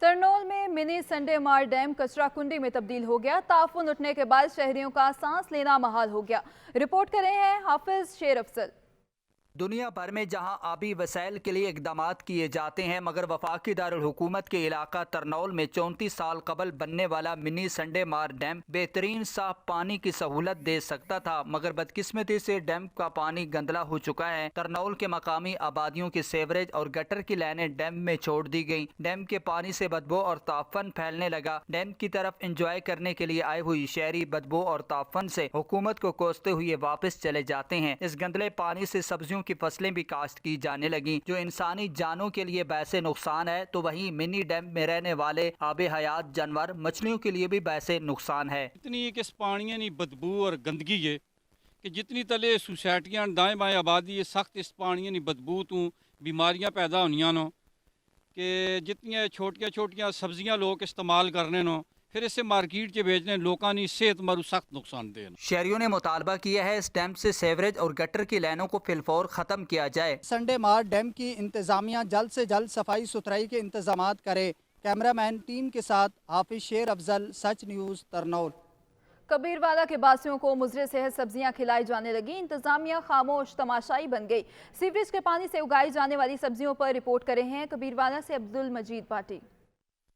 तरनौल में mini Sunday मार dam कचरा कुंडी में तब्दील हो गया। ताफुन उठने के बाद शहरियों का सांस लेना महाल हो गया। रिपोर्ट कर रहे हैं हाफिज शेर अफजल। दुनिया भर में जहां आबी वसाइल के लिए इकदामात किए जाते हैं, मगर वफाकी दारुल हुकूमत के इलाका तरनौल में 34 साल कबल बनने वाला मिनी संडे मार डैम बेहतरीन साफ पानी की सहूलत दे सकता था, मगर बदकिस्मती से डैम का पानी गंदला हो चुका है। तरनौल के मकामी आबादियों की सेवरेज और गटर की लाइनें डैम में छोड़ दी गई। डैम के पानी से बदबू और ताफन फैलने लगा। डैम की तरफ इंजॉय करने के लिए आए हुई शहरी बदबू और ताफन से हुकूमत को कोसते हुए वापस चले जाते हैं। इस गंदले पानी से सब्जियों की फसलें भी काश्त की जाने लगी, जो इंसानी जानों के लिए वैसे नुकसान है, तो वहीं मिनी डैम में रहने वाले आबे हयात जानवर मछलियों के लिए भी वैसे नुकसान है। इतनी किस पानी नहीं बदबू और गंदगी है कि जितनी तले सोसाइटियां दाएं बाएं आबादी है सख्त इस पानी नहीं बदबू तो बीमारियां पैदा होनियां नो कि जितनी छोटियां छोटियां सब्जियां लोग इस्तेमाल करने नो फिर इसे मार्केट च बेचने लोगों की सेहत मारू सख्त नुकसान दे। शहरियों ने मुतालबा किया है इस डैम से सेवरेज और गटर की लाइनों को फिलफौर खत्म किया जाए। संडे मार डैम की इंतजामिया जल्द से जल्द सफाई सुथराई के इंतजामात करे। कैमरामैन टीम के साथ हाफिज शेर अफजल, सच न्यूज़, तरनौल। कबीरवाला के बासियों को मुजरे सेहत सब्जियां खिलाई जाने लगी। इंतजामिया खामोश तमाशाई बन गई। सीवरेज के पानी से उगाई जाने वाली सब्जियों पर रिपोर्ट कर रहे हैं कबीरवाला से अब्दुल मजीद पाटी।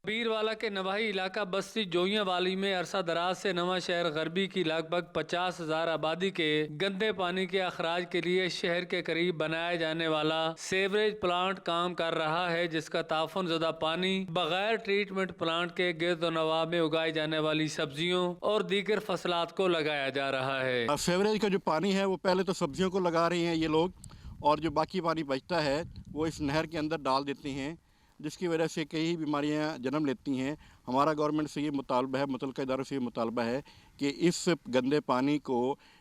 कबीरवाला के नवाही इलाका बस्ती जोइयां वाली में अरसा दराज से नवा शहर गरबी की लगभग 50,000 आबादी के गंदे पानी के अखराज के लिए शहर के करीब बनाया जाने वाला सेवरेज प्लांट काम कर रहा है, जिसका ताफुन ज़दा पानी बगैर ट्रीटमेंट प्लांट के गिर्द नवा में उगाई जाने वाली सब्जियों और दीगर फसलात को लगाया जा रहा है। सेवरेज का जो पानी है वो पहले तो सब्जियों को लगा रहे हैं ये लोग, और जो बाकी पानी बचता है वो इस नहर के अंदर डाल देते हैं, जिसकी वजह से कई बीमारियां जन्म लेती हैं। हमारा गवर्नमेंट से ये मुतालबा है, मुतल्लिका इदारों से ये मुतालबा है कि इस गंदे पानी को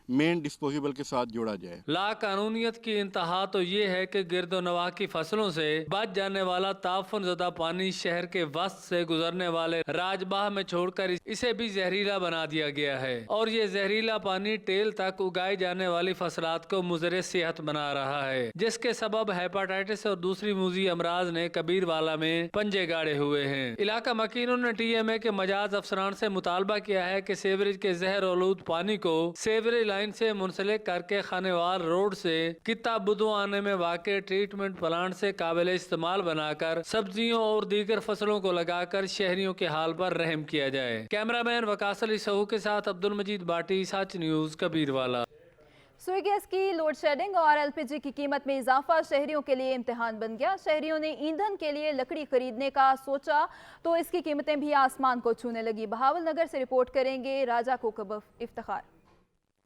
मेन डिस्पोजेबल के साथ जोड़ा जाए। ला कानूनियत की इंतहा तो ये है कि गिरदो नवा की फसलों से बच जाने वाला ताफुन ज़दा पानी शहर के वस्त से गुजरने वाले राजबाह में छोड़कर इसे भी जहरीला बना दिया गया है, और ये जहरीला पानी टेल तक उगाई जाने वाली फसलात को मुजरे सेहत बना रहा है, जिसके सबब हेपेटाइटिस और दूसरी मूजी अमराज ने कबीरवाला में पंजे गाड़े हुए हैं। इलाका मकीनों ने TMA के मजाज अफसरान से मुतालबा किया है कि सेवरेज के जहर आलूद पानी को सेवरेज लाइन से मुंसलिक करके खानेवाल रोड से किता बुदू आने में वाक़े ट्रीटमेंट प्लांट से काबिल इस्तेमाल बनाकर सब्जियों और दीगर फसलों को लगाकर शहरियों के हाल पर रहम किया जाए। कैमरामैन वकास अली सहू के साथ अब्दुल मजीद बाटी, सच न्यूज़, कबीरवाला। सुई गैस की लोड शेडिंग और LPG की कीमत में इजाफा शहरियों के लिए इम्तिहान बन गया। शहरियों ने ईंधन के लिए लकड़ी खरीदने का सोचा तो इसकी कीमतें भी आसमान को छूने लगी। बहावल नगर से रिपोर्ट करेंगे राजा कोकब इफ्तिखार।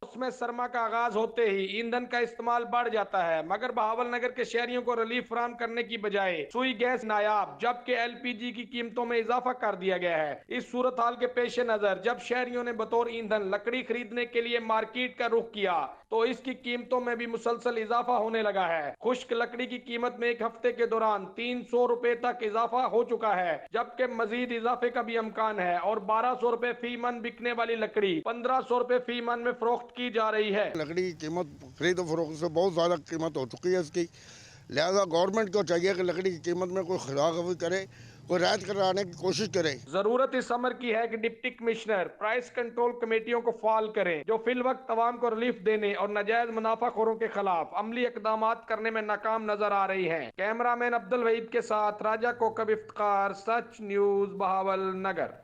उसमें सरमा का आगाज होते ही ईंधन का इस्तेमाल बढ़ जाता है, मगर बहावल नगर के शहरियों को रिलीफ फराहम करने की बजाय सुई गैस नायाब, जबकि LPG की कीमतों में इजाफा कर दिया गया है। इस सूरत हाल के पेश नजर जब शहरियों ने बतौर ईंधन लकड़ी खरीदने के लिए मार्केट का रुख किया तो इसकी कीमतों में भी मुसलसल इजाफा होने लगा है। खुश्क लकड़ी की कीमत में एक हफ्ते के दौरान 300 रुपए तक इजाफा हो चुका है, जबकि मजीद इजाफे का भी अमकान है, और 1200 रुपए फी मन बिकने वाली लकड़ी 1500 रुपए फी मन में फरोख्त की जा रही है। लकड़ी की कीमत खरीद फरोख्त से बहुत ज्यादा कीमत हो चुकी है इसकी, लिहाजा गवर्नमेंट को चाहिए कि लकड़ी की कीमत में कोई खिलाफवर्जी करे, कोई राहत कराने की कोशिश करे। जरूरत इस अमर की है कि डिप्टी कमिश्नर प्राइस कंट्रोल कमेटियों को फाल करें, जो फिल वक्त अवाम को रिलीफ देने और नाजायज मुनाफाखोरों के खिलाफ अमली इकदाम करने में नाकाम नजर आ रही हैं। कैमरामैन अब्दुल वहीद के साथ राजा कोकब इफ्तिखार, सच न्यूज़, बहावल नगर।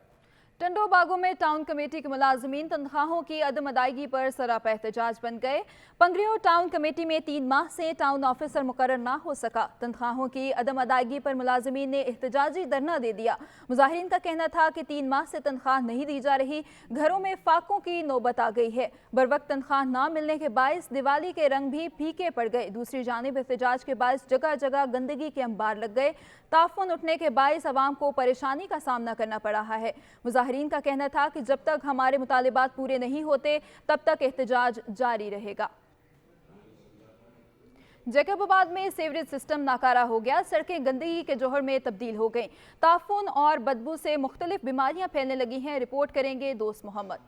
टंडो बागों में टाउन कमेटी के मुलाजमीन तनख्वाहों की अदम अदायगी पर सरापा एहतजाज बन गए। पंगरियों टाउन कमेटी में 3 माह से टाउन ऑफिसर मुकर्रर ना हो सका। तनख्वाहों की अदम अदायगी पर मुलाजमीन ने एहतजाजी धरना दे दिया। मुजाहिरीन का कहना था कि 3 माह से तनख्वाह नहीं दी जा रही, घरों में फाकों की नौबत आ गई है। बर वक्त तनख्वाह ना मिलने के बायस दिवाली के रंग भी फीके पड़ गए। दूसरी जानिब एहतजाज के बायस जगह जगह गंदगी के अंबार लग गए। ताफुन उठने के बायस आवाम को परेशानी का सामना करना पड़ रहा है। मुजाहिरीन का कहना था कि जब तक हमारे मुतालिबात पूरे नहीं होते तब तक एहतजाज जारी रहेगा। जैकबाबाद में सेवरेज सिस्टम नाकारा हो गया। सड़कें गंदगी के जोहर में तब्दील हो गईं। ताफुन और बदबू से मुख्तलिफ बीमारियां फैलने लगी हैं। रिपोर्ट करेंगे दोस्त मोहम्मद।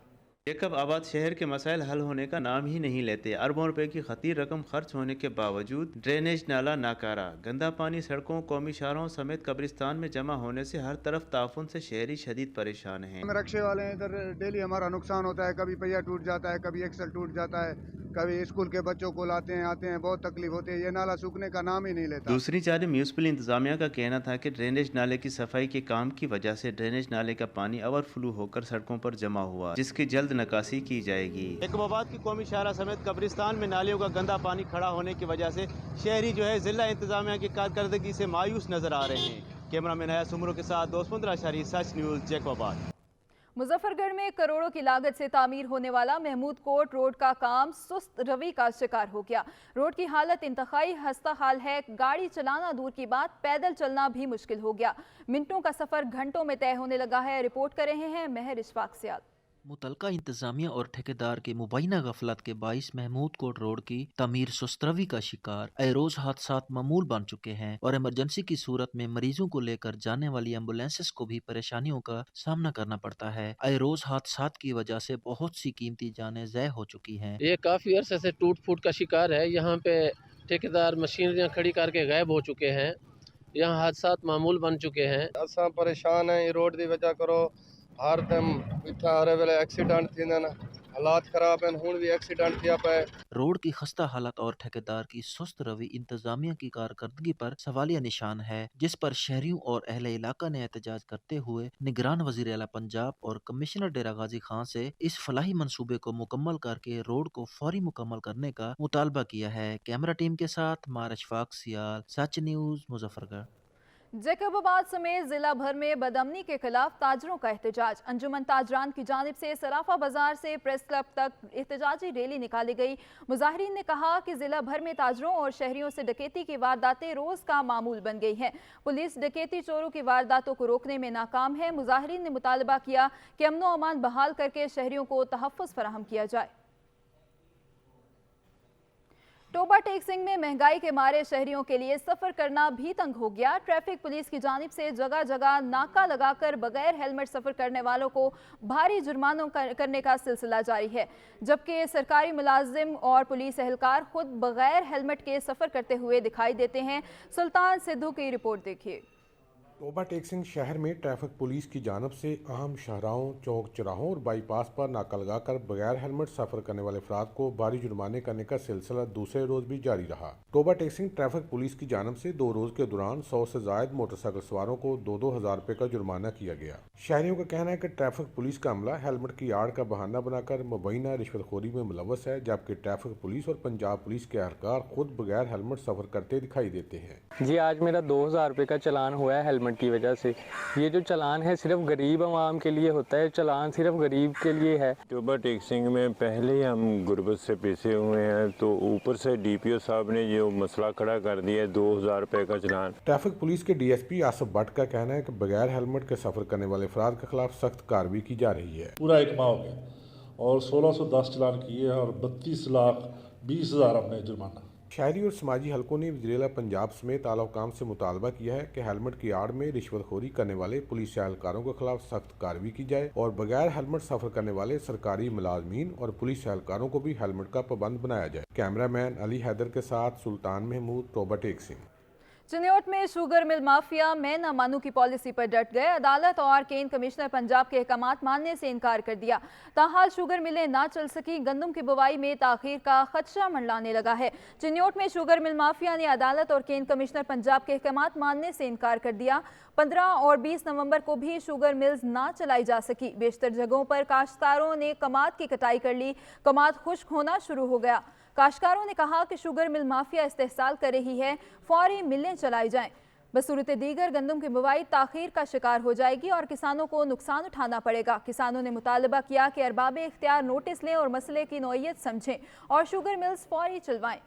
जैकब आबाद शहर के मसाइल हल होने का नाम ही नहीं लेते। अरबों रुपए की खतीर रकम खर्च होने के बावजूद ड्रेनेज नाला नाकारा, गंदा पानी सड़कों, कौमी शाहरों समेत कब्रिस्तान में जमा होने से हर तरफ ताफुन से शहरी शदीद परेशान हैं। हम रिक्शे वाले हैं, इधर डेली हमारा नुकसान होता है, कभी पहिया टूट जाता है, कभी एक्सल टूट जाता है, कभी स्कूल के बच्चों को लाते हैं आते हैं, बहुत तकलीफ होती है। ये नाला सूखने का नाम ही नहीं लेता। दूसरी जानिब म्यूनिसिपल इंतजामिया का कहना था कि ड्रेनेज नाले की सफाई के काम की वजह से ड्रेनेज नाले का पानी ओवरफ्लो होकर सड़कों पर जमा हुआ, जिसकी जल्द नकासी की जाएगी। जैकबाबाद की कौमी शाहरा समेत कब्रिस्तान में नालियों का गंदा पानी खड़ा होने की वजह से शहरी जो है जिला इंतजामिया की कारकर्दगी से मायूस नजर आ रहे हैं। कैमरामैन हयात सुमरो के साथ दोस्त 15 शहरी सच न्यूज़ जैकबाबाद। मुजफ्फरगढ़ में करोड़ों की लागत से तामीर होने वाला महमूद कोट रोड का काम सुस्त रवि का शिकार हो गया। रोड की हालत इंतहाई खस्ता हाल है। गाड़ी चलाना दूर की बात, पैदल चलना भी मुश्किल हो गया। मिनटों का सफर घंटों में तय होने लगा है। रिपोर्ट कर रहे हैं महर इशफाक सियाल। मुतलका इंतजामिया और ठेकेदार के मुबैना गफलत के बाइस महमूद कोट रोड की तमीर सुस्तरवी का शिकार रोज हादसात मामूल बन चुके हैं और इमरजेंसी की सूरत में मरीजों को लेकर जाने वाली एम्बुलेंसेस को भी परेशानियों का सामना करना पड़ता है। रोज हादसात की वजह से बहुत सी कीमती जानें ज़ाय हो चुकी हैं। ये काफ़ी अरसे से टूट फूट का शिकार है। यहाँ पे ठेकेदार मशीनरियाँ खड़ी करके गायब हो चुके हैं। यहाँ हादसात मामूल बन चुके हैं। असां परेशान हैं, ये रोड की वजह करो हर दम इतना हर वेले एक्सीडेंट थींदा न, हालात खराब हैं, हुण भी एक्सीडेंट थिया पे। रोड की खस्ता हालत और ठेकेदार की सुस्त रवि इंतजामिया की कारकर्दगी पर सवालिया निशान है, जिस पर शहरियों और अहले इलाका ने एहतजाज करते हुए निगरान वजीर आला पंजाब और कमिश्नर डेरा गाजी खान से इस फलाही मंसूबे को मुकम्मल करके रोड को फौरी मुकम्मल करने का मुतालबा किया है। कैमरा टीम के साथ मार इशफाक सियाल, सच न्यूज़, मुजफ्फरगढ़। जैकबाबाद समेत जिला भर में बदअमनी के खिलाफ ताजरों का एहतजाज। अंजुमन ताजरान की जानिब से सराफा बाजार से प्रेस क्लब तक एहतजाजी रैली निकाली गई। मुजाहिरीन ने कहा कि जिला भर में ताजरों और शहरियों से डकैती की वारदातें रोज का मामूल बन गई हैं। पुलिस डकैती चोरों की वारदातों को रोकने में नाकाम है। मुजाहिरीन ने मुतालबा किया कि अमनो अमान बहाल करके शहरियों को तहफ़्फ़ुज़ फराहम किया जाए। टोबा टेक्सिंग में महंगाई के मारे शहरियों के लिए सफर करना भी तंग हो गया। ट्रैफिक पुलिस की जानिब से जगह जगह नाका लगाकर बगैर हेलमेट सफर करने वालों को भारी जुर्मानों करने का सिलसिला जारी है, जबकि सरकारी मुलाजिम और पुलिस एहलकार खुद बगैर हेलमेट के सफर करते हुए दिखाई देते हैं। सुल्तान सिद्धू की रिपोर्ट देखिए। टोबा टेक्सिंग शहर में ट्रैफिक पुलिस की जानब से अहम शाहराहों, चौक चौराहों और बाईपास पर नाका लगाकर बगैर हेलमेट सफर करने वाले अफराद को भारी जुर्माने करने का सिलसिला दूसरे रोज भी जारी रहा। टोबा टेक्सिंग ट्रैफिक पुलिस की जानब से 2 रोज के दौरान 100 से जायद मोटरसाइकिल सवारों को 2-2 हज़ार रुपये का जुर्माना किया गया। शहरियों का कहना है कि ट्रैफिक पुलिस का अमला हेलमेट की आड़ का बहाना बनाकर मुबैना रिश्वतखोरी में मुलव्वस है, जबकि ट्रैफिक पुलिस और पंजाब पुलिस के एहलकार खुद बगैर हेलमेट सफर करते दिखाई देते हैं। जी, आज मेरा 2000 रुपये का चलान हुआ है हेलमेट की वजह से। ये जो चलान है सिर्फ गरीब आवाम के लिए होता है, चलान सिर्फ गरीब के लिए है। टोबा टेक्सिंग में पहले ही हम गुर्बत से पेशे हुए हैं, तो ऊपर से DPO साहब ने जो मसला खड़ा कर दिया 2000 रुपये का चलान। ट्रैफिक पुलिस के DSP आसिफ भट्ट का कहना है कि बगैर हेलमेट के सफर करने वाले अफराद के खिलाफ सख्त कार्रवाई की जा रही है। पूरा 1 माह हो गया और 1610 चलान किए और 32,20,000 हमने जुर्माना। शहरी और समाजी हलकों ने वज़ीर-ए-आला पंजाब समेत आला हुकाम से मुतालबा किया है कि हेलमेट की आड़ में रिश्वतखोरी करने वाले पुलिस एहलकारों के खिलाफ सख्त कार्रवाई की जाए और बगैर हेलमेट सफर करने वाले सरकारी मुलाजमीन और पुलिस एहलकारों को भी हेलमेट का पाबंद बनाया जाए। कैमरामैन अली हैदर के साथ सुल्तान महमूद, टोबा टेक्सिंग। चिन्योट में शुगर मिल माफिया मैं न मानू की पॉलिसी पर डट गए। अदालत और केन कमिश्नर पंजाब के अहकामात मानने से इनकार कर दिया। ताहाल शुगर मिलें ना चल सकी। गंदम की बुवाई में ताखीर का खदशा मंडलाने लगा है। चिन्योट में शुगर मिल माफिया ने अदालत और केन कमिश्नर पंजाब के अहकामात मानने से इनकार कर दिया। 15 और 20 नवंबर को भी शुगर मिल्स ना चलाई जा सकी। बेशतर जगहों पर काश्तकारों ने कमाद की कटाई कर ली। कमाद खुश्क होना शुरू हो गया। काश्तकारों ने कहा कि शुगर मिल माफिया इस्तेहसाल कर रही है, फौरी मिलें चलाई जाएं। बसूरत दीगर गंदम की बुवाई ताखीर का शिकार हो जाएगी और किसानों को नुकसान उठाना पड़ेगा। किसानों ने मुतालबा किया कि अरबाब इख्तियार नोटिस लें और मसले की नौइयत समझें और शुगर मिल्स फौरी चलवाएं।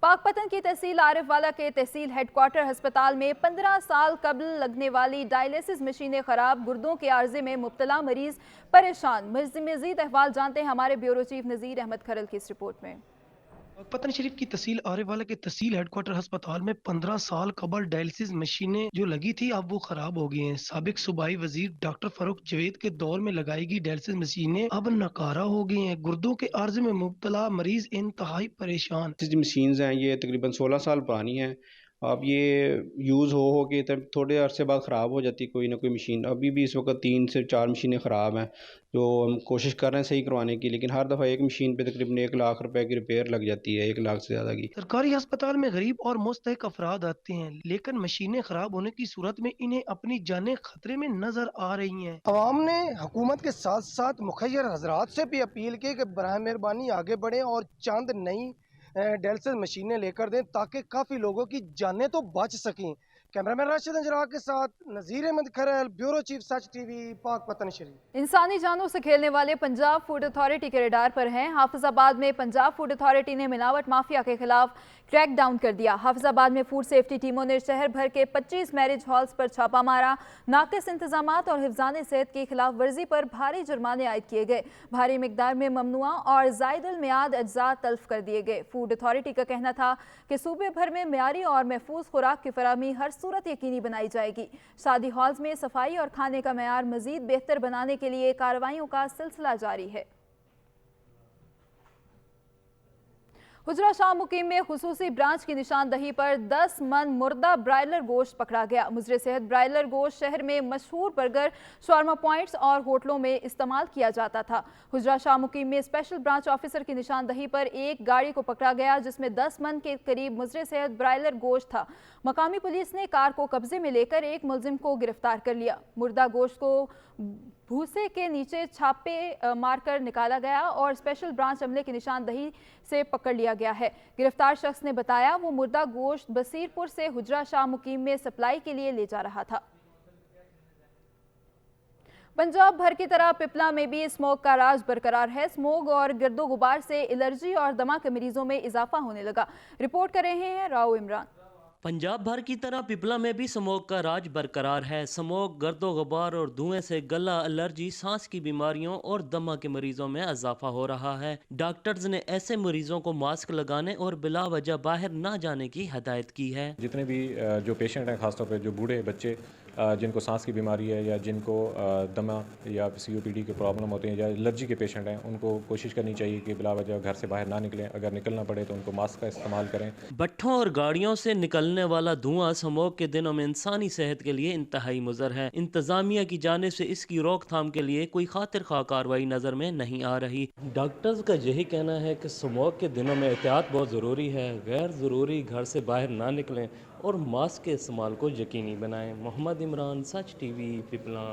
पाकपतन की तहसील आरिफवाला के तहसील हेडक्वार्टर अस्पताल में 15 साल कबल लगने वाली डायलिसिस मशीनें खराब, गुर्दों के आर्जे में मुब्तला मरीज परेशान। मजीद अहवाल जानते हैं हमारे ब्यूरो चीफ नज़ीर अहमद खरल की इस रिपोर्ट में। पतन शरीफ की तहसील आरेवाला के तहसील हेडक्वार्टर अस्पताल में 15 साल कबल डायलिसिस मशीनें जो लगी थी अब वो खराब हो गई हैं। साबिक सूबाई वजीर डॉक्टर फारूक जवेद के दौर में लगाई गई डायलिसिस मशीनें अब नकारा हो गई हैं। गुर्दों के अर्ज में मुब्तला मरीज इंतहाई परेशान। मशीन्स हैं ये तकरीबन 16 साल पुरानी हैं। अब ये यूज़ हो के तब थोड़े अरसे बाद ख़राब हो जाती कोई ना कोई मशीन। अभी भी इस वक्त 3 से 4 मशीनें ख़राब हैं जो हम कोशिश कर रहे हैं सही करवाने की, लेकिन हर दफ़ा एक मशीन पे तकरीबन 1 लाख रुपए की रिपेयर लग जाती है, 1 लाख से ज़्यादा की। सरकारी अस्पताल में गरीब और मुस्तहक अफराद आते हैं लेकिन मशीनें खराब होने की सूरत में इन्हें अपनी जानें खतरे में नजर आ रही हैं। अवाम ने हुकूमत के साथ साथ मुखय्यर हजरात से भी अपील की कि बराह मेहरबानी आगे बढ़ें और चंद नई डायलिसिस मशीनें लेकर दें ताकि काफ़ी लोगों की जानें तो बच सकें। कैमरामैन राशिद अंजरा के साथ नज़ीर अहमद खरल, ब्यूरो चीफ सच टीवी, पाक पतन शरीफ। इंसानी जानों से खेलने वाले पंजाब फूड अथॉरिटी के रडार पर हैं। हाफिजाबाद में पंजाब फूड अथॉरिटी ने मिलावट माफिया के खिलाफ क्रैक डाउन कर दिया। हाफिजाबाद में फूड सेफ्टी टीमों ने शहर भर के 25 मैरिज हॉल्स पर छापा मारा। नाकिस इंतजामात और हिफ्जान सेहत की खिलाफ वर्जी पर भारी जुर्माने आयद किए गए। भारी मिकदार में ममनुआ और जायदुल मियाद अज्जा तल्फ कर दिए गए। फूड अथॉरिटी का कहना था कि सूबे भर में मियारी और महफूज खुराक की फराहमी हर सूरत यकीनी बनाई जाएगी। शादी हॉल्स में सफाई और खाने का मयार मजीद बेहतर बनाने के लिए कार्रवाइयों का सिलसिला जारी है। हुजरा शाह मुकीम में खुसूसी ब्रांच की निशानदही पर 10 मन मुर्दा ब्रायलर गोश्त पकड़ा गया। मुजरे सेहत ब्रायलर गोश्त शहर में मशहूर बर्गर, शॉर्मा पॉइंट्स और होटलों में इस्तेमाल किया जाता था। हुजरा शाह मुकीम में स्पेशल ब्रांच ऑफिसर की निशानदही पर एक गाड़ी को पकड़ा गया जिसमें 10 मन के करीब मुजरे सेहत ब्रायलर गोश्त था। मकामी पुलिस ने कार को कब्जे में लेकर एक मुलजिम को गिरफ्तार कर लिया। मुर्दा गोश्त को भूसे के नीचे छापे मारकर निकाला गया और स्पेशल ब्रांच अमले की निशानदही से पकड़ लिया गया है। गिरफ्तार शख्स ने बताया वो मुर्दा गोश्त बसीरपुर से हुजरा शाह मुकीम में सप्लाई के लिए ले जा रहा था। पंजाब भर की तरह पिपला में भी स्मोक का राज बरकरार है। स्मोक और गर्दो गुबार से एलर्जी और दमा के मरीजों में इजाफा होने लगा। रिपोर्ट कर रहे हैं राव इमरान। पंजाब भर की तरह पिपला में भी स्मोक का राज बरकरार है। स्मोक, गर्दो गुबार और धुएं से गला, एलर्जी, सांस की बीमारियों और दमा के मरीजों में इजाफा हो रहा है। डॉक्टर्स ने ऐसे मरीजों को मास्क लगाने और बिला वजह बाहर ना जाने की हदायत की है। जितने भी जो पेशेंट हैं, खासतौर पर जो बूढ़े बच्चे जिनको सांस की बीमारी है या जिनको दमा या COPD के प्रॉब्लम होते हैं या एलर्जी के पेशेंट हैं, उनको कोशिश करनी चाहिए कि बिला वजह घर से बाहर ना निकलें। अगर निकलना पड़े तो उनको मास्क का इस्तेमाल करें। भट्ठों और गाड़ियों से निकलने वाला धुआं स्मोक के दिनों में इंसानी सेहत के लिए इंतहाई मुज़र है। इंतजामिया की जानिब से इसकी रोकथाम के लिए कोई खातिर खा कार्रवाई नज़र में नहीं आ रही। डॉक्टर्स का यही कहना है कि स्मोक के दिनों में एहतियात बहुत ज़रूरी है। गैर ज़रूरी घर से बाहर ना निकलें और मास्क के इस्तेमाल को यकीनी बनाएं। मोहम्मद इमरान, सच टीवी, पिपला।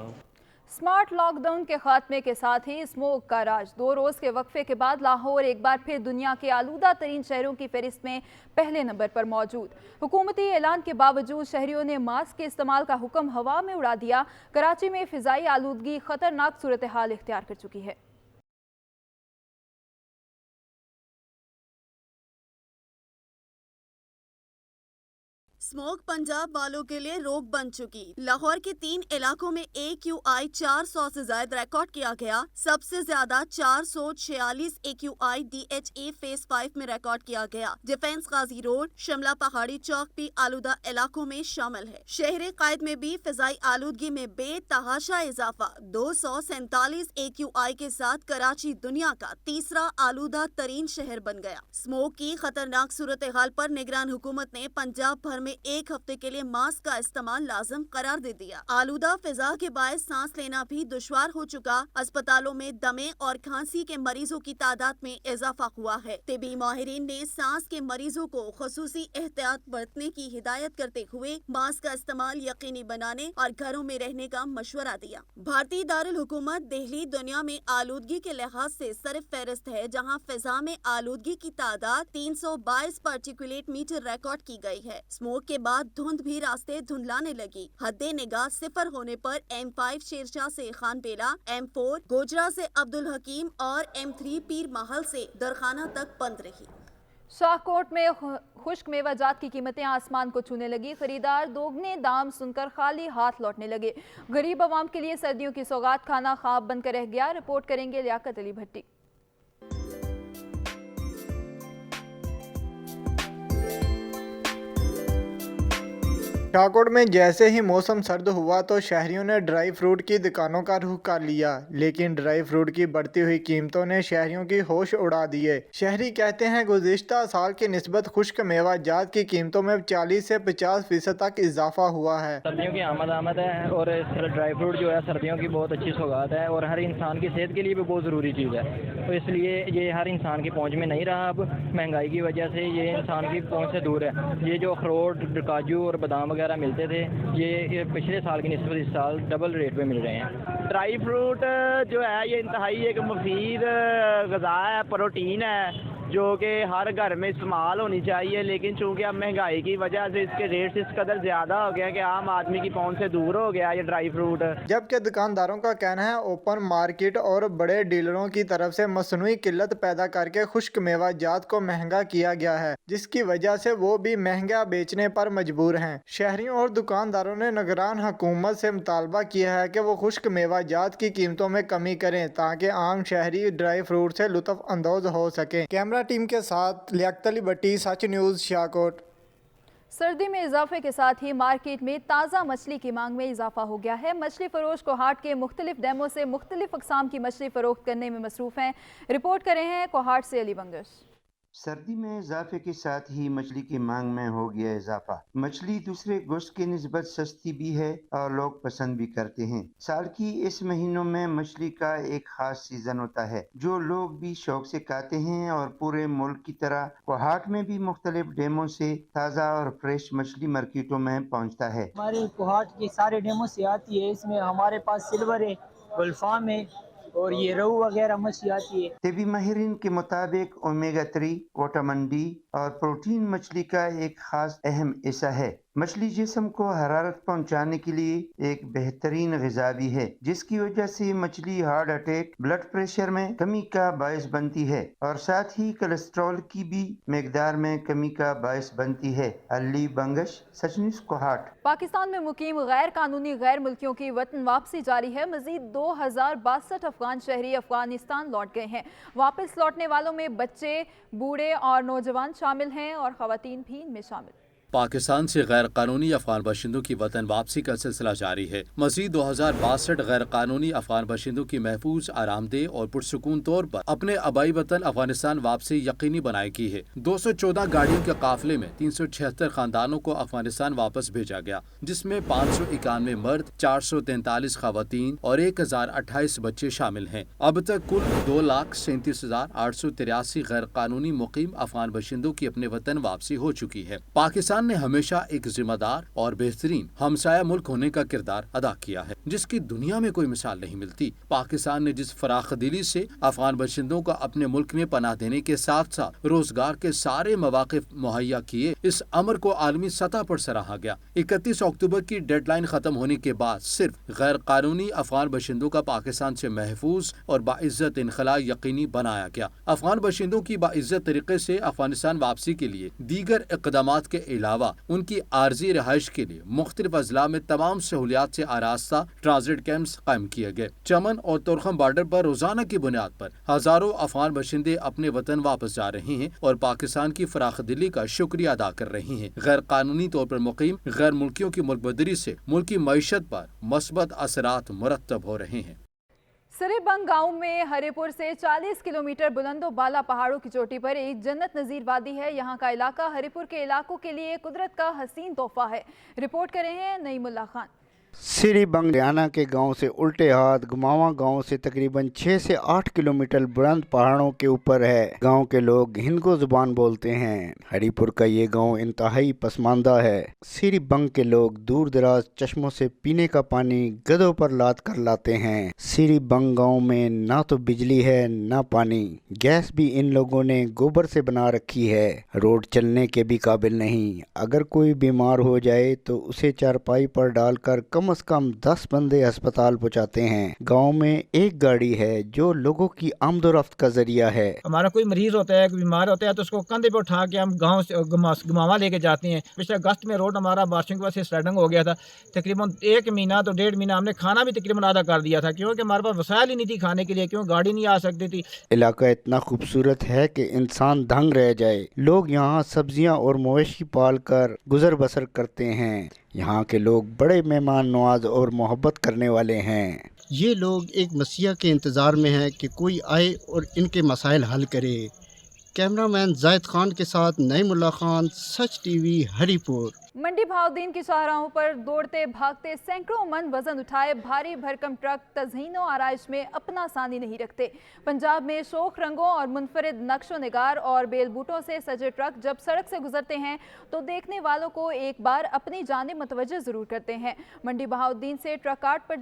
स्मार्ट लॉकडाउन के खात्मे के साथ ही स्मोक का राज। 2 रोज के वक्फे के बाद लाहौर एक बार फिर दुनिया के आलूदा तरीन शहरों की फहरिस्त में पहले नंबर पर मौजूद। हुकूमती ऐलान के बावजूद शहरियों ने मास्क के इस्तेमाल का हुक्म हवा में उड़ा दिया। कराची में फिजाई आलूदगी खतरनाक सूरत हाल इख्तियार कर चुकी है। स्मोक पंजाब वालों के लिए रोक बन चुकी। लाहौर के 3 इलाकों में AQI 400 से ज्यादा रिकॉर्ड किया गया। सबसे ज्यादा 446 AQI DHA फेज 5 में रिकॉर्ड किया गया। डिफेंस गाजी रोड, शिमला पहाड़ी चौक भी आलूदा इलाकों में शामिल है। शहर कायद में भी फिजाई आलूदगी में बेतहाशा इजाफा। 247 AQI के साथ कराची दुनिया का तीसरा आलूदा तरीन शहर बन गया। स्मोक की खतरनाक सूरत हाल पर निगरान हुकूमत ने पंजाब भर में 1 हफ्ते के लिए मास्क का इस्तेमाल लाजम करार दे दिया। आलूदा फिजा के बायस सांस लेना भी दुश्वार हो चुका। अस्पतालों में दमे और खांसी के मरीजों की तादाद में इजाफा हुआ है। तिबी माहिरीन ने सांस के मरीजों को खुसूसी एहतियात बरतने की हिदायत करते हुए मास्क का इस्तेमाल यकीनी बनाने और घरों में रहने का मशवरा दिया। भारतीय दारुल हुकूमत दिल्ली दुनिया में आलूदगी के लिहाज से सिर्फ फहरिस्त है, जहाँ फिजा में आलूदगी की तादाद 322 पार्टिकुलेट मीटर रिकॉर्ड की गई है। स्मोक के बाद धुंध भी रास्ते धुंधलाने लगी। हद्दे निगाह 0 होने पर M5 शेरशाह से खान बेला, M4 गोजरा से अब्दुल हकीम और M3 पीर महल से दरखाना तक बंद रही। शाहकोट में खुश्क मेवाजात की कीमतें आसमान को छूने लगी। खरीदार दोगुने दाम सुनकर खाली हाथ लौटने लगे। गरीब आवाम के लिए सर्दियों की सौगात खाना ख्वाब बनकर रह गया। रिपोर्ट करेंगे लियाकत अली भट्टी। शाहकोट में जैसे ही मौसम सर्द हुआ तो शहरियों ने ड्राई फ्रूट की दुकानों का रुख कर लिया, लेकिन ड्राई फ्रूट की बढ़ती हुई कीमतों ने शहरियों की होश उड़ा दिए। शहरी कहते हैं गुज़िश्ता साल की निस्बत खुश्क मेवा जात की कीमतों में 40 से 50% तक इजाफा हुआ है। सर्दियों की आमद है और ड्राई फ्रूट जो है सर्दियों की बहुत अच्छी सौगात है और हर इंसान की सेहत के लिए भी बहुत ज़रूरी चीज़ है, तो इसलिए ये हर इंसान की पहुँच में नहीं रहा। अब महंगाई की वजह से ये इंसान की पहुँच से दूर है। ये जो अखरोट, काजू और बादाम वगैरह मिलते थे ये पिछले साल की निस्बत इस साल डबल रेट पे मिल रहे हैं। ड्राई फ्रूट जो है ये इंतहाई एक मुफीद ग़िज़ा है, प्रोटीन है जो कि हर घर में इस्तेमाल होनी चाहिए, लेकिन चूंकि अब महंगाई की वजह से इसके रेट इस कदर ज़्यादा हो गया कि आम आदमी की पहुंच से दूर हो गया ये ड्राई फ्रूट। जबकि दुकानदारों का कहना है ओपन मार्केट और बड़े डीलरों की तरफ से मसनूई किल्लत पैदा करके खुश्क मेवा जात को महंगा किया गया है, जिसकी वजह से वो भी महंगा बेचने पर मजबूर हैं। शहरियों और दुकानदारों ने निगरान हुकूमत से मुतालबा किया है कि वो खुश्क मेवा जात की कीमतों में कमी करें ताकि आम शहरी ड्राई फ्रूट से लुत्फ अंदोज हो सकें। कैमरा टीम के साथ लियाकत अली भट्टी, सच न्यूज़, शाहकोट। सर्दी में इजाफे के साथ ही मार्केट में ताज़ा मछली की मांग में इजाफा हो गया है। मछली फरोश कोहाट के मुख्तलिफ डैमों से मुख्तलिफ अक़साम की मछली फरोख्त करने में मसरूफ़ हैं। रिपोर्ट कर रहे हैं कोहाट से अली बंगश। सर्दी में इजाफे के साथ ही मछली की मांग में हो गया इजाफा। मछली दूसरे गोश्त की निस्बत सस्ती भी है और लोग पसंद भी करते हैं। साल की इस महीनों में मछली का एक खास सीजन होता है जो लोग भी शौक से खाते हैं और पूरे मुल्क की तरह कोहाट में भी मुख्तलिफ डैमों से ताज़ा और फ्रेश मछली मार्केटों में पहुँचता है। हमारे कोहाट के सारे डैमों से आती है। इसमें हमारे पास सिल्वर है, गुल्फाम है और ये रहू वगैरह मछली आती है। तबी माहिरीन के मुताबिक ओमेगा 3, विटामिन डी और प्रोटीन मछली का एक खास अहम हिस्सा है। मछली जिस्म को हरारत पहुंचाने के लिए एक बेहतरीन ग़िज़ा भी है, जिसकी वजह से मछली हार्ट अटैक, ब्लड प्रेशर में कमी का बायस बनती है और साथ ही कोलेस्ट्रॉल की भी मिकदार में कमी का बायस बनती है। अली बंगश, सच न्यूज़, कोहाट। पाकिस्तान में मुकीम गैर कानूनी गैर मुल्कियों की वतन वापसी जारी है। मजीद 2062 अफगान शहरी अफगानिस्तान लौट गए हैं। वापस लौटने वालों में बच्चे, बूढ़े और नौजवान शामिल हैं और ख़वातीन भी इनमें शामिल। पाकिस्तान से गैर कानूनी अफगान बशिंदों की वतन वापसी का सिलसिला जारी है। मजीद 2062 गैर कानूनी अफगान बशिंदों की महफूज, आरामदेह और पुरसुकून तौर पर अपने आबाई वतन अफगानिस्तान वापसी यकीनी बनाई की है। 214 गाड़ियों के काफिले में 376 खानदानों को अफगानिस्तान वापस भेजा गया, जिसमें 591 मर्द, 443 खवातीन और 1028 बच्चे शामिल हैं। अब तक कुल 2,37,883 गैर कानूनी मुकीम अफगान बशिंदों की अपने वतन वापसी हो चुकी है। पाकिस्तान ने हमेशा एक जिम्मेदार और बेहतरीन हमसाया मुल्क होने का किरदार अदा किया है, जिसकी दुनिया में कोई मिसाल नहीं मिलती। पाकिस्तान ने जिस फराखदिली से अफगान बशिंदों को अपने मुल्क में पनाह देने के साथ साथ रोजगार के सारे मौके मुहैया किए, इस अमर को आलमी सतह पर सराहा गया। 31 अक्टूबर की डेडलाइन खत्म होने के बाद सिर्फ गैर कानूनी अफगान बशिंदों का पाकिस्तान से महफूज और बाइज्जत इनखला यकीनी बनाया गया। अफगान बशिंदों की बाइज्जत तरीके से अफगानिस्तान वापसी के लिए दीगर इक़दामात के अलावा उनकी आर्जी रिहाइश के लिए मुख्तलिफ अजला में तमाम सहूलियात से आरास्ता ट्रांजिट कैंप्स कायम किए गए। चमन और तुरखम बॉर्डर पर रोजाना की बुनियाद पर हजारों अफगान बशिंदे अपने वतन वापस जा रहे हैं और पाकिस्तान की फराखदिली का शुक्रिया अदा कर रहे हैं। गैर कानूनी तौर पर मुकीम गैर मुल्कियों की मुल्क बदरी से मुल्की मईशत पर मस्बत असरात मुरतब हो रहे हैं। सिरीबंग गांव में हरिपुर से 40 किलोमीटर बुलंदो बाला पहाड़ों की चोटी पर एक जन्नत नज़ीर वादी है। यहाँ का इलाका हरिपुर के इलाकों के लिए कुदरत का हसीन तोहफा है। रिपोर्ट कर रहे हैं नईमुल्ला खान। सिरीबंग हरियाणा के गांव से उल्टे हाथ गुमावा गांव से तकरीबन 6 से 8 किलोमीटर बुलंद पहाड़ों के ऊपर है। गांव के लोग हिंदको जुबान बोलते हैं। हरिपुर का ये गांव इंतहाई पसमानदा है। सिरीबंग के लोग दूर दराज चश्मों से पीने का पानी गधों पर लाद कर लाते हैं। सिरीबंग गांव में ना तो बिजली है ना पानी। गैस भी इन लोगों ने गोबर से बना रखी है। रोड चलने के भी काबिल नहीं। अगर कोई बीमार हो जाए तो उसे चारपाई पर डालकर कम से कम 10 बंदे अस्पताल पहुंचाते हैं। गांव में एक गाड़ी है जो लोगों की आमदोरफ्त का जरिया है। हमारा कोई मरीज होता है, बीमार होता है तो उसको कंधे पे उठा के हम गांव से गुमावा लेके जाते हैं। पिछले अगस्त में रोड हमारा बारिशों की वजह से स्लाइडिंग हो गया था। तकरीबन 1 महीना तो 1.5 महीना हमने खाना भी तकरीबन आधा कर दिया था, क्योंकि हमारे पास वसाइल ही नहीं थी खाने के लिए, क्यों गाड़ी नहीं आ सकती थी। इलाका इतना खूबसूरत है कि इंसान दंग रह जाए। लोग यहाँ सब्जियाँ और मवेशी पाल कर गुजर बसर करते हैं। यहाँ के लोग बड़े मेहमान नवाज और मोहब्बत करने वाले हैं। ये लोग एक मसीहा के इंतज़ार में हैं कि कोई आए और इनके मसाइल हल करे। कैमरामैन जायद खान के साथ नईमुल्ला खान, सच टीवी, हरिपुर। मंडी भाउद्दीन की शाहराहों पर दौड़ते भागते सैकड़ों मन वजन उठाए भारी भरकम ट्रक तज़हीनो आराइश में अपना सानी नहीं रखते। पंजाब में शोख रंगों और मुनफरिद नक्शो निगार और बेलबूटों से सजे ट्रक जब सड़क से गुजरते हैं तो देखने वालों को एक बार अपनी जानिब मुतवज्जो जरूर करते हैं। मंडी भाउद्दीन से ट्रक आर्ट पर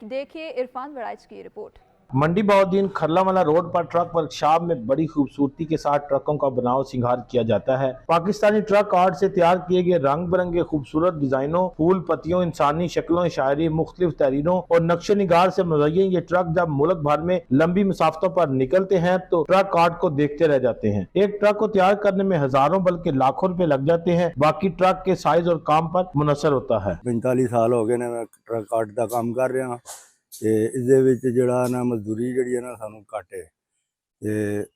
देखिए इरफान वराइच की रिपोर्ट। मंडी भाउद्दीन खरलामला रोड पर ट्रक वर्कशॉप में बड़ी खूबसूरती के साथ ट्रकों का बनाव सिंगार किया जाता है। पाकिस्तानी ट्रक आर्ट से तैयार किए गए रंग बिरंगे खूबसूरत डिजाइनों, फूल पत्तियों, इंसानी शक्लों, शायरी, मुख्तलिफ तहरीरों और नक्शे निगार से मुज़य्यन ये ट्रक जब मुल्क भर में लंबी मुसाफतों पर निकलते हैं तो ट्रक आर्ट को देखते रह जाते हैं। एक ट्रक को तैयार करने में हजारों बल्कि लाखों रुपए लग जाते हैं। बाकी ट्रक के साइज और काम पर मुनसर होता है। 45 साल हो गए ने मैं ट्रक आर्ट का काम कर रहा ਤੇ ਇਹਦੇ ਵਿੱਚ ਜਿਹੜਾ ਨਾ ਮਜ਼ਦੂਰੀ ਜਿਹੜੀ ਹੈ ਨਾ ਸਾਨੂੰ ਘੱਟ ਹੈ ਤੇ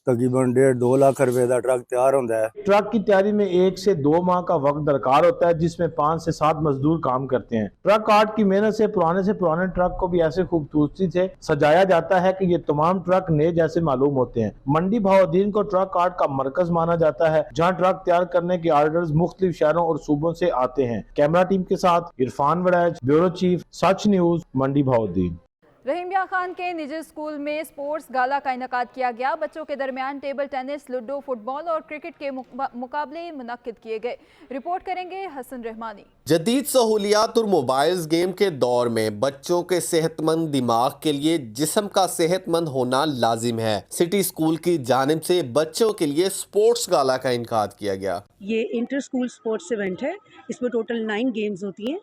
तकरीबन 1.5-2 लाख रुपए का ट्रक तैयार होता है। ट्रक की तैयारी में 1 से 2 माह का वक्त दरकार होता है जिसमें 5 से 7 मजदूर काम करते हैं। ट्रक आर्ट की मेहनत से पुराने ट्रक को भी ऐसे खूबसूरती से सजाया जाता है कि ये तमाम ट्रक नए जैसे मालूम होते हैं। मंडी भाउद्दीन को ट्रक आर्ट का मरकज माना जाता है जहाँ ट्रक तैयार करने के ऑर्डर्स मुख्तलिफ शहरों और सूबों से आते हैं। कैमरा टीम के साथ इरफान वड़ैच, ब्यूरो चीफ, सच न्यूज, मंडी भाउद्दीन। रहीमिया खान के निजी स्कूल में स्पोर्ट्स गाला का इनेकाद किया गया। बच्चों के दरमियान टेबल टेनिस, लूडो, फुटबॉल और क्रिकेट के मुकाबले मुनक्किद किए गए। रिपोर्ट करेंगे हसन रहमानी। जदीद सहूलियात और मोबाइल्स गेम के दौर में बच्चों के सेहतमंद दिमाग के लिए जिस्म का सेहतमंद होना लाजिम है। सिटी स्कूल की जानिब से बच्चों के लिए स्पोर्ट्स गाला का इनेकाद किया गया। ये इंटर स्कूल स्पोर्ट्स इवेंट है। इसमें टोटल 9 गेम्स होती हैं,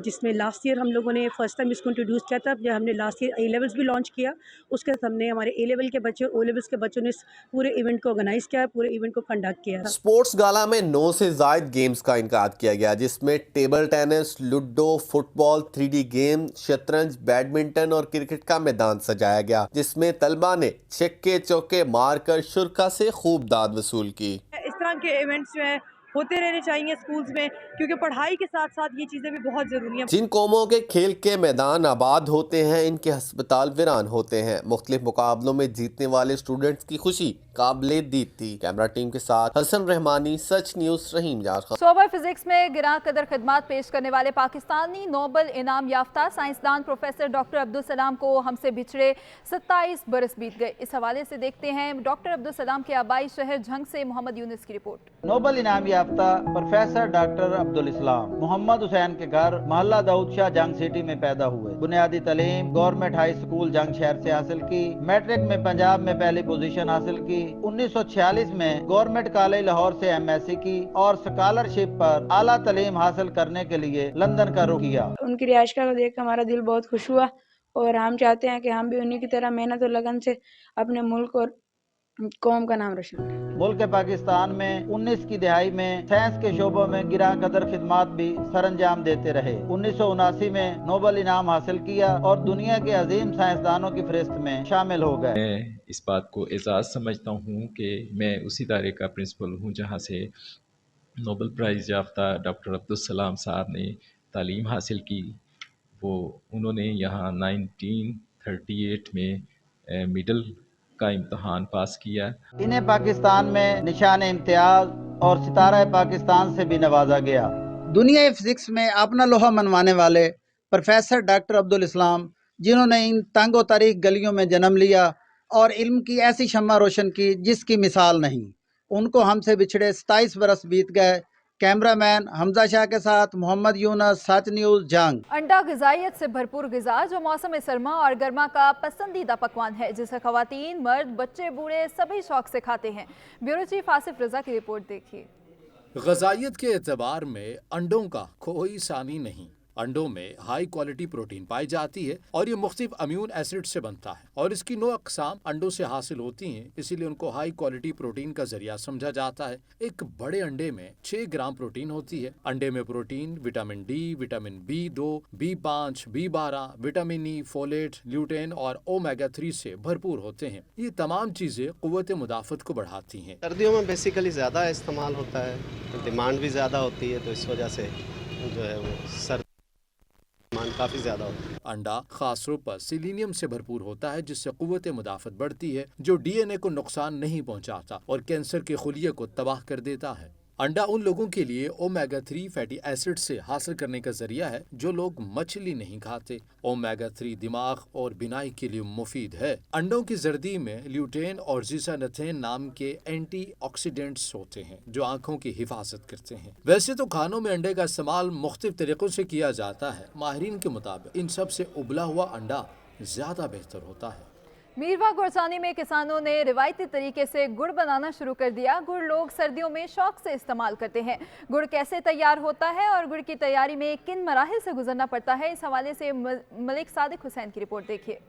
जिसमें लास्ट ईयर हम लोगों ने फर्स्ट टाइम इसको इंट्रोड्यूस किया था जब हमने लास्ट ईयर A-levels भी लॉन्च किया। उसके बाद हमने हमारे A-level के बच्चे और O-levels के बच्चों ने पूरे इवेंट को ऑर्गेनाइज किया, पूरे इवेंट को कंडक्ट किया। स्पोर्ट्स गाला में 9 से ज़ायद गेम्स का इनेकाद किया गया जिसमें table tennis, ludo, football, 3D game, शतरंज, बैडमिंटन और क्रिकेट का मैदान सजाया गया जिसमें तलबा ने छक्के चौके मारकर शुरका से खूब दाद वसूल की। इस तरह के इवेंट्स जो है होते रहने चाहिए स्कूल्स में, क्योंकि पढ़ाई के साथ साथ ये चीज़ें भी बहुत ज़रूरी हैं। जिन कौमों के खेल के मैदान आबाद होते हैं इनके अस्पताल वीरान होते हैं। मुख्तलिफ मुकाबलों में जीतने वाले स्टूडेंट्स की खुशी काबिले दीद थी। कैमरा टीम के साथ हसन रहमानी, सच न्यूज़, रहीम यार खान। शोबा फिजिक्स में गिरां कदर खिदमात पेश करने वाले पाकिस्तानी नोबल इनाम याफ्ता साइंसदान प्रोफेसर डॉक्टर अब्दुल सलाम को हमसे बिछड़े 27 बरस बीत गए। इस हवाले से देखते हैं डॉक्टर अब्दुल सलाम के आबाई शहर झंग से मोहम्मद यूनुस की रिपोर्ट। नोबल इनाम याफ्ता प्रोफेसर डॉक्टर अब्दुल इस्लाम मोहम्मद हुसैन के घर मोहल्ला दाऊद शाह जंग सिटी में पैदा हुए। बुनियादी तालीम गवर्नमेंट हाई स्कूल जंग शहर से हासिल की। मैट्रिक में पंजाब में पहली पोजीशन हासिल की। 1946 में गवर्नमेंट कॉलेज लाहौर से MSc की और स्कॉलरशिप पर आला तालीम हासिल करने के लिए लंदन का रुख किया। उनकी रिहाइश का देख कर हमारा दिल बहुत खुश हुआ और हम चाहते हैं कि हम भी उन्हीं की तरह मेहनत और लगन से अपने मुल्क और कौम का नाम रोशन करें। मुल्क पाकिस्तान में 19 की दहाई में साइंस के शोबों में गिरां कदर खिदमात भी सरंजाम देते रहे। 1979 में नोबल इनाम हासिल किया और दुनिया के अजीम साइंसदानों की फहरिस्त में शामिल हो गए। मैं इस बात को एजाज़ समझता हूँ कि मैं उसी इदारे का प्रिंसिपल हूँ जहाँ से नोबल प्राइज़ याफ्ता डॉक्टर अब्दुल सलाम साहब ने तालीम हासिल की। उन्होंने यहाँ 1938 में मिडल का इम्तहान पास किया। इन्हें पाकिस्तान में निशान इम्तियाज और सितारा पाकिस्तान से भी नवाजा गया। दुनिया फिजिक्स में अपना लोहा मनवाने वाले प्रोफेसर डॉक्टर अब्दुल इस्लाम, जिन्होंने इन तंगो तारीख गलियों में जन्म लिया और इल्म की ऐसी शम्मा रोशन की जिसकी मिसाल नहीं, उनको हमसे बिछड़े 27 बरस बीत गए। कैमरामैन हमजा शाह के साथ मोहम्मद यूनुस, सच न्यूज़, जंग। अंडा ग़िज़ाइयत से भरपूर ग़िज़ा जो मौसम सरमा और गर्मा का पसंदीदा पकवान है जिसे ख़वातीन, मर्द, बच्चे, बूढ़े सभी शौक से खाते हैं। ब्यूरो चीफ आसिफ रज़ा की रिपोर्ट देखिए। ग़िज़ाइयत के एतबार में अंडों का कोई सानी नहीं। अंडों में हाई क्वालिटी प्रोटीन पाई जाती है और ये मुख्तलिफ अम्यून एसिड से बनता है और इसकी 9 अक़साम अंडों से हासिल होती हैं, इसीलिए उनको हाई क्वालिटी प्रोटीन का जरिया समझा जाता है। एक बड़े अंडे में 6 ग्राम प्रोटीन होती है। अंडे में protein, vitamin D, vitamin B2, B5, B12, vitamin E, folate, lutein और ओमेगा 3 से भरपूर होते हैं। ये तमाम चीज़ें क़ुव्वत मुदाफ़त को बढ़ाती हैं। सर्दियों में बेसिकली ज़्यादा इस्तेमाल होता है, डिमांड भी ज़्यादा होती है, तो इस वजह से जो है वो सर मान काफ़ी ज़्यादा होता है। अंडा खास तौर पर सिलीनियम से भरपूर होता है, जिससे कुव्वत मुदाफ़त बढ़ती है, जो डीएनए को नुकसान नहीं पहुंचाता और कैंसर के खुलिये को तबाह कर देता है। अंडा उन लोगों के लिए ओमेगा 3 फैटी एसिड से हासिल करने का जरिया है जो लोग मछली नहीं खाते। ओमेगा 3 दिमाग और बिनाई के लिए मुफीद है। अंडों की जर्दी में ल्यूटेन और ज़ीसानथेन नाम के एंटीऑक्सीडेंट्स होते हैं जो आंखों की हिफाजत करते हैं। वैसे तो खानों में अंडे का इस्तेमाल मुख्तलिफ तरीकों से किया जाता है। माहिरीन के मुताबिक इन सब से उबला हुआ अंडा ज़्यादा बेहतर होता है। मीरवा गुड़चानी में किसानों ने रिवायती तरीके से गुड़ बनाना शुरू कर दिया। गुड़ लोग सर्दियों में शौक से इस्तेमाल करते हैं। गुड़ कैसे तैयार होता है और गुड़ की तैयारी में किन मराहिल से गुजरना पड़ता है, इस हवाले से मलिक सादिक हुसैन की रिपोर्ट देखिए।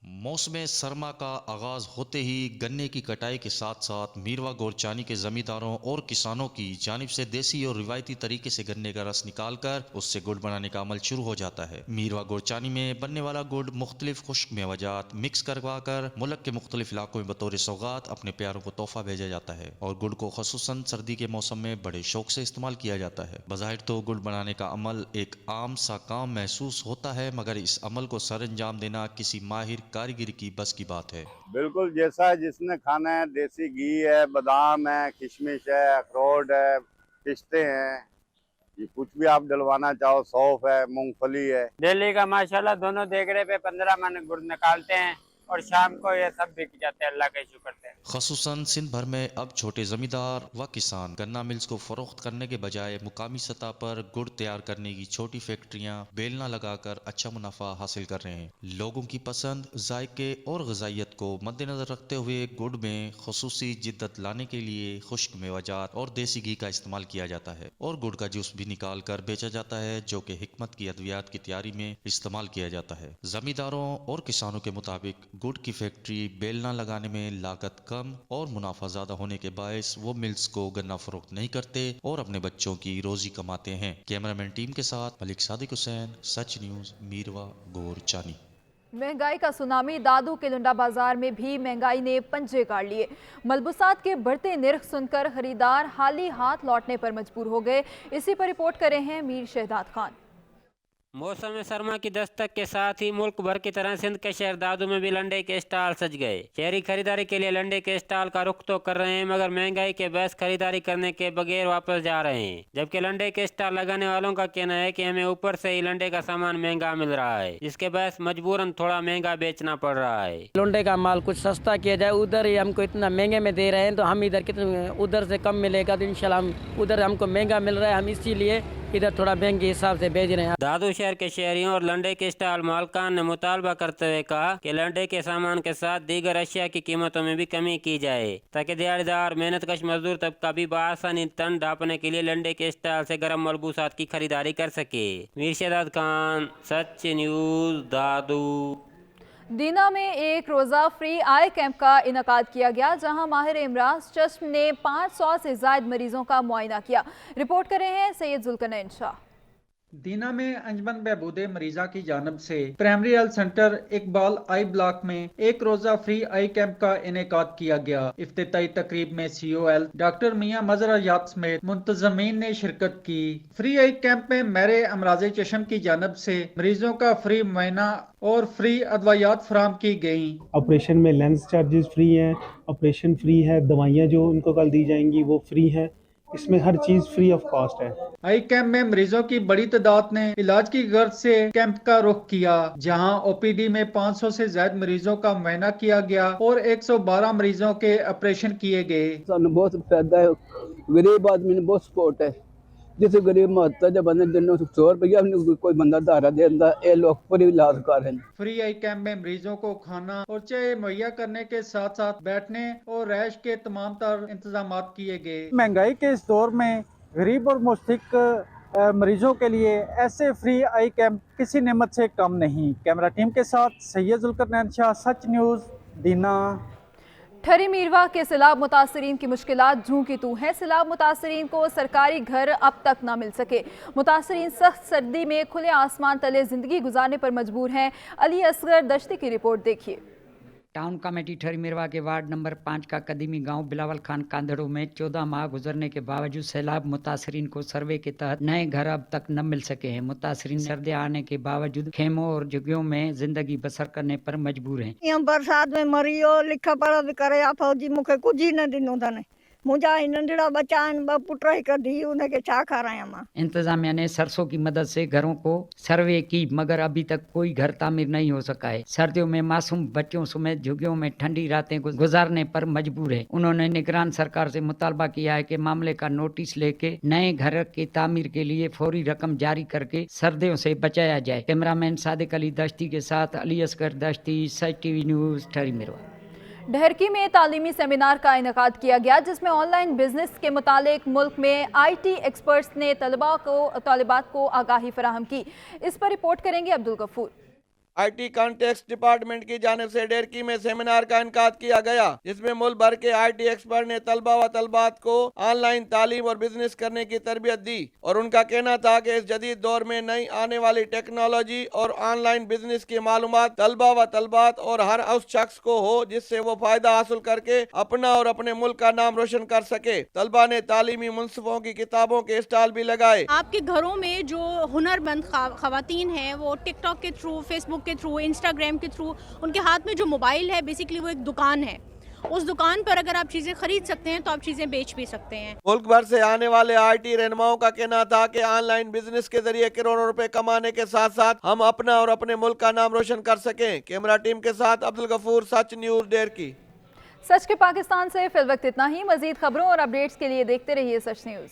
मौसम सरमा का आगाज होते ही गन्ने की कटाई के साथ साथ मीरवा गोरचानी के जमींदारों और किसानों की जानिब से देसी और रिवायती तरीके से गन्ने का रस निकालकर उससे गुड़ बनाने का अमल शुरू हो जाता है। मीरवा गोरचानी में बनने वाला गुड़ मुख्तलिफ खुश्क मेवाजात मिक्स करवा कर मुल्क के मुख्तलिफ इलाकों में बतौर सौगात अपने प्यारों को तोहफा भेजा जाता है और गुड़ को खसूसन सर्दी के मौसम में बड़े शौक से इस्तेमाल किया जाता है। बज़ाहिर तो गुड़ बनाने का अमल एक आम सा काम महसूस होता है, मगर इस अमल को सर अंजाम देना किसी माहिर कारीगिरी की बस की बात है। बिल्कुल जैसा जिसने खाना है, देसी घी है, बादाम है, किशमिश है, अखरोट है, पिस्ते हैं, ये कुछ भी आप डलवाना चाहो, सौंफ है, मूंगफली है। दिल्ली का माशाल्लाह दोनों देगरे पे 15 मन गुड़ निकालते हैं और शाम को ये सब बिक जाते हैं, अल्लाह का शुक्र है। खसूसन सिंध भर में अब छोटे जमींदार व किसान गन्ना मिल्स को फरोख्त करने के बजाय मुकामी सतह पर गुड़ तैयार करने की छोटी फैक्ट्रियां बेलना लगाकर अच्छा मुनाफा हासिल कर रहे हैं। लोगों की पसंद, जायके और ग़िज़ाइयत को मद्देनजर रखते हुए गुड़ में खसूसी जिद्दत लाने के लिए खुश्क मेवाजात और देसी घी का इस्तेमाल किया जाता है और गुड़ का जूस भी निकाल कर बेचा जाता है, जो कि हिकमत की अद्वियात की तैयारी में इस्तेमाल किया जाता है। जमींदारों और किसानों के मुताबिक गुड़ की फैक्ट्री बेलना लगाने में लागत कम और मुनाफा ज्यादा होने के बायस वो मिल्स को गन्ना फरोख्त नहीं करते और अपने बच्चों की रोजी कमाते हैं। कैमरामैन टीम के साथ मलिक सादिक हुसैन, सच न्यूज, मीरवा गोरचानी। महंगाई का सुनामी दादू के लुंडा बाजार में भी महंगाई ने पंजे गाड़ लिए। मलबूसात के बढ़ते निर्ख सुनकर खरीदार हाली हाथ लौटने पर मजबूर हो गए। इसी पर रिपोर्ट कर रहे हैं मीर शहदाद खान। मौसम सरमा की दस्तक के साथ ही मुल्क भर की तरह सिंध के शहर दादू में भी लंडे के स्टॉल सज गए। शहरी खरीदारी के लिए लंडे के स्टॉल का रुख तो कर रहे हैं, मगर महंगाई के बहस खरीदारी करने के बगैर वापस जा रहे हैं। जबकि लंडे के स्टॉल लगाने वालों का कहना है कि हमें ऊपर से ही लंडे का सामान महंगा मिल रहा है, जिसके बहस मजबूरन थोड़ा महंगा बेचना पड़ रहा है। लंडे का माल कुछ सस्ता किया जाए, उधर ही हमको इतना महंगे में दे रहे हैं, तो हम इधर कितने उधर से कम मिलेगा तो इंशाल्लाह हम उधर हमको महंगा मिल रहा है, हम इसीलिए इधर थोड़ा महंगे हिसाब से बेच रहे हैं। दादू शहर के शहरियों और लंडे के स्टॉल मालकान ने मुतालबा करते हुए कहा कि लंडे के सामान के साथ दीगर अशिया की कीमतों में भी कमी की जाए, ताकि दिहाड़ीदार मेहनतकश मजदूर तबका भी बआसानी तन ढांपने के लिए लंडे के स्टॉल से गर्म मलबूसात की खरीदारी कर सके। मीर शहदाद खान, सच न्यूज, दादू। दीना में एक रोज़ा फ्री आई कैंप का इनकाद किया गया, जहां माहिर इमराज चश्म ने 500 से ज़ायद मरीजों का मुआयना किया। रिपोर्ट कर रहे हैं सैयद जुल्करनैन शाह। दीना में अंजमन बहबूदे मरीजा की जानब से primary health centre Iqbal I block में एक रोजा फ्री आई कैंप का इनेकाद किया गया। इफ्तिताई तकरीब में COL डॉक्टर मियां मजरा याद समेत मुंतजमीन ने शिरकत की। फ्री आई कैंप में मेरे अमराज चश्म की जानब से मरीजों का फ्री मुआयना और फ्री अदवायात फराम की गयी। ऑपरेशन में लेंस चार्जेस फ्री हैं, ऑपरेशन फ्री है, दवाइयाँ जो उनको कल दी जाएंगी वो फ्री हैं, इसमें हर चीज फ्री ऑफ कॉस्ट है। आई कैंप में मरीजों की बड़ी तादाद ने इलाज की गर्ज से कैंप का रुख किया, जहां OPD में 500 से ज्यादा मरीजों का मुआयना किया गया और 112 मरीजों के ऑपरेशन किए गए। बहुत फायदा है, गरीब आदमी ने बहुत सपोर्ट है, जिस गरीब महत्ता जब बंदे दिन 100 रुपया कोई बंदा धारा देता, ये लोग पूरी इलाज कर रहे हैं। फ्री आई कैंप में मरीजों को खाना और चाय मुहैया करने के साथ साथ बैठने और रैश के तमाम तर इंतजाम किए गए। महंगाई के इस दौर में गरीब और मुस्तहिक मरीजों के लिए ऐसे फ्री आई कैंप किसी नेमत से कम नहीं। कैमरा टीम के साथ सैयद जुल्करनैन शाह, सच न्यूज, दीना। ठरी मीरवा के सैलाब मुतासरीन की मुश्किलात जूं की तू हैं। सैलाब मुतासरीन को सरकारी घर अब तक ना मिल सके। मुतासरीन सख्त सर्दी में खुले आसमान तले जिंदगी गुजारने पर मजबूर हैं। अली असगर दश्ती की रिपोर्ट देखिए। टाउन कमेटी ठहरी मिरवा के वार्ड नंबर 5 का कदीमी गांव बिलावल खान कांदड़ों में 14 माह गुजरने के बावजूद सैलाब मुतासरीन को सर्वे के तहत नए घर अब तक न मिल सके हैं। मुतासरीन सर्दी आने के बावजूद खेमों और झुग्गियों में जिंदगी बसर करने पर मजबूर हैं। यहाँ बरसात में मरियो लिखा पढ़ा करे आ फौजी मुखे कुछ ही न दिनों तने मुझा नंढड़ा बच्चा पुट ही कर दी उन्हें के छा खा रहे हैं। इंतजामिया ने सरसों की मदद से घरों को सर्वे की मगर अभी तक कोई घर तामीर नहीं हो सका है। सर्दियों में मासूम बच्चों समेत झुग्गियों में ठंडी रातें गुजारने पर मजबूर है। उन्होंने निगरान सरकार से मुतालबा किया है कि मामले का नोटिस लेके नए घर की तामीर के लिए फौरी रकम जारी करके सर्दियों से बचाया जाए। कैमरामैन सादिक अली दश्ती के साथ अली असगर दश्ती, सच टीवी न्यूज, ठहरी मिरवा। ढहरकी में तालीमी सेमिनार का इनेकाद किया गया जिसमें ऑनलाइन बिजनेस के मुतालिक मुल्क में IT एक्सपर्ट्स ने तालिबात को आगाही फराहम की। इस पर रिपोर्ट करेंगे Abdul Ghafoor. IT context department की जानिब से ढेरकी में सेमिनार का इनकाद किया गया जिसमें मुल्क भर के IT एक्सपर्ट ने तलबा व तलबात को ऑनलाइन तालीम और बिजनेस करने की तरबियत दी और उनका कहना था कि इस जदीद दौर में नई आने वाली टेक्नोलॉजी और ऑनलाइन बिजनेस की मालूमात तलबा व तलबात और हर उस शख्स को हो जिससे वो फायदा हासिल करके अपना और अपने मुल्क का नाम रोशन कर सके। तलबा ने तालीमी मुनसिफों की किताबों के स्टॉल भी लगाए। आपके घरों में जो हुनरमंद खवातीन हैं वो टिकटॉक के थ्रू, फेसबुक के थ्रू, इंस्टाग्राम के थ्रू, उनके हाथ में जो मोबाइल है बेसिकली वो एक दुकान है। उस दुकान पर अगर आप चीजें खरीद सकते हैं तो आप चीजें बेच भी सकते हैं। मुल्क भर से आने वाले IT रहनुमाओं का कहना था कि ऑनलाइन बिजनेस के जरिए करोड़ों रुपए कमाने के साथ साथ हम अपना और अपने मुल्क का नाम रोशन कर सकें। कैमरा टीम के साथ अब्दुल गफूर, सच न्यूज, ढेरकी। सच के पाकिस्तान से फिलवक्त इतना ही। मजीद खबरों और अपडेट्स के लिए देखते रहिए सच न्यूज।